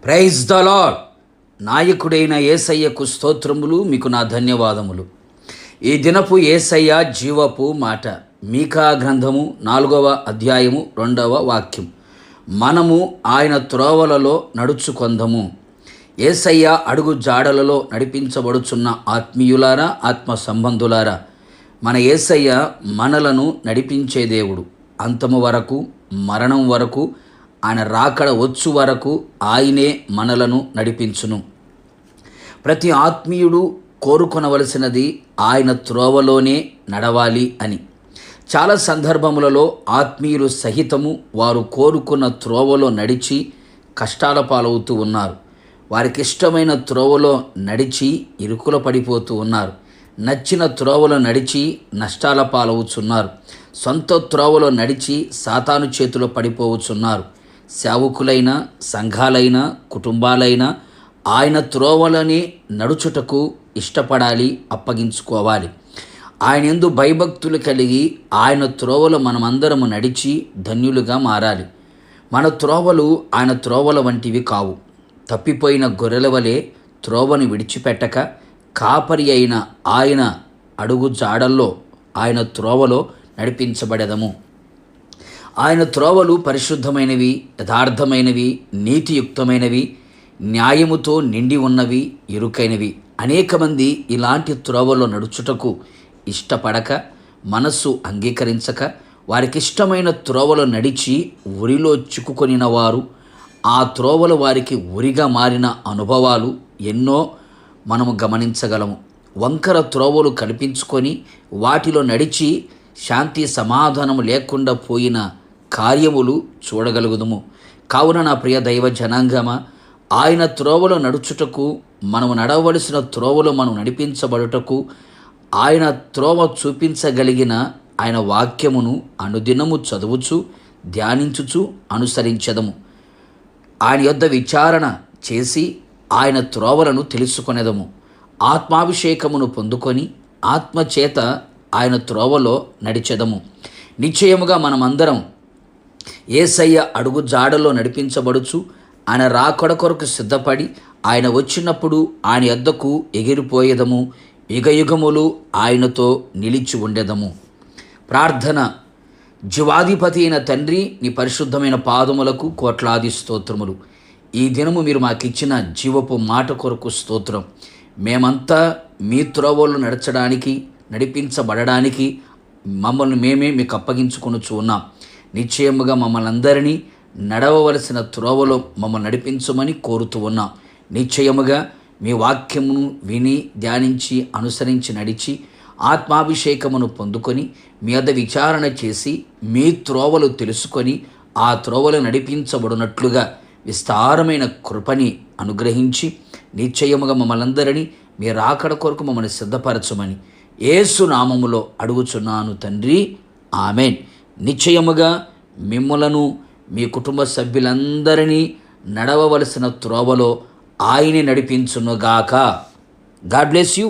Praise the lord. నాయకుడైన యేసయ్యకు స్తోత్రములు. మీకు నా ధన్యవాదములు. ఈ దినపు యేసయ్య జీవపు మాట. మీకా గ్రంథము 4వ అధ్యాయము 2వ వాక్యం. మనము ఆయన త్రోవలలో నడుచుకొందము. యేసయ్య అడుగు జాడలలో నడిపించబడుచున్న ఆత్మీయులారా, ఆత్మ సంబంధులారా, మన యేసయ్య మనలను నడిపించే దేవుడు. అంతము వరకు, మరణం వరకు, ఆయన రాకడ వచ్చు వరకు ఆయనే మనలను నడిపించును. ప్రతి ఆత్మీయుడు కోరుకొనవలసినది ఆయన త్రోవలోనే నడవాలి అని. చాలా సందర్భములలో ఆత్మీయులు సహితము వారు కోరుకున్న త్రోవలో నడిచి కష్టాల పాలవుతూ ఉన్నారు. వారికి ఇష్టమైన త్రోవలో నడిచి ఇరుకుల పడిపోతూ ఉన్నారు. నచ్చిన త్రోవలో నడిచి నష్టాల పాలవుచున్నారు. సొంత త్రోవలో నడిచి సాతాను చేతిలో పడిపోవచ్చున్నారు. సేవకులైన, సంఘాలైన, కుటుంబాలైనా ఆయన త్రోవలని నడుచుటకు ఇష్టపడాలి, అప్పగించుకోవాలి. ఆయన యందు భయభక్తులు కలిగి ఆయన త్రోవలో మనమందరము నడిచి ధన్యులుగా మారాలి. మన త్రోవలు ఆయన త్రోవల వంటివి కావు. తప్పిపోయిన గొర్రెల వలె త్రోవను విడిచిపెట్టక కాపరి అయిన ఆయన అడుగు జాడల్లో, ఆయన త్రోవలో నడిపించబడెదము. ఆయన త్రోవలు పరిశుద్ధమైనవి, యథార్థమైనవి, నీతియుక్తమైనవి, న్యాయముతో నిండి ఉన్నవి, ఇరుకైనవి. అనేక మంది ఇలాంటి త్రోవలో నడుచుటకు ఇష్టపడక, మనస్సు అంగీకరించక, వారికిష్టమైన త్రోవలో నడిచి ఉరిలో చిక్కుకొనిన వారు, ఆ త్రోవలు వారికి ఉరిగా మారిన అనుభవాలు ఎన్నో మనము గమనించగలము. వంకర త్రోవలు కల్పించుకొని వాటిలో నడిచి శాంతి సమాధానము లేకుండా పోయిన కార్యములు చూడగలుగుదుము. కావున నా ప్రియ దైవ జనాంగమా, ఆయన త్రోవలో నడుచుటకు, మనము నడవలసిన త్రోవలో మనం నడిపించబడుటకు, ఆయన త్రోవ చూపించగలిగిన ఆయన వాక్యమును అనుదినము చదువుచు, ధ్యానించుచు అనుసరించెదము. ఆయన యొద్ద విచారణ చేసి ఆయన త్రోవలను తెలుసుకొనేదము. ఆత్మాభిషేకమును పొందుకొని ఆత్మచేత ఆయన త్రోవలో నడిచెదము. నిశ్చయముగా మనమందరం యేసయ్య అడుగు జాడలో నడిపించబడుచు, ఆయన రాకడ కొరకు సిద్ధపడి, ఆయన వచ్చినప్పుడు ఆయన యొద్దకు ఎగిరిపోయేదము. యుగయుగములు ఆయనతో నిలిచి ఉండేదము. ప్రార్థన. జీవాధిపతి అయిన తండ్రి, నీ పరిశుద్ధమైన పాదములకు కోట్లాది స్తోత్రములు. ఈ దినము మీరు మాకిచ్చిన జీవపు మాట కొరకు స్తోత్రం. మేమంతా మీ త్రోవలు నడచడానికి, నడిపించబడడానికి మమ్మల్ని మేమే మీకు అప్పగించుకొనుచు ఉన్నాం. నిశ్చయముగా మమ్మల్ని అందరినీ నడవవలసిన త్రోవలో మమ్మల్ని నడిపించమని కోరుతూ ఉన్నాం. నిశ్చయముగా మీ వాక్యమును విని, ధ్యానించి, అనుసరించి నడిచి ఆత్మాభిషేకమును పొందుకొని మీ వద్ద విచారణ చేసి మీ త్రోవలు తెలుసుకొని ఆ త్రోవలు నడిపించబడినట్లుగా విస్తారమైన కృపని అనుగ్రహించి నిశ్చయముగా మమ్మల్ని అందరినీ మీ రాకడ కొరకు మమ్మల్ని సిద్ధపరచమని యేసు నామములో అడుగుచున్నాను తండ్రి, ఆమెన్. నిశ్చయముగా మిమ్ములను, మీ కుటుంబ సభ్యులందరినీ నడవవలసిన త్రోవలో ఆయనే నడిపించునుగాక. God bless you.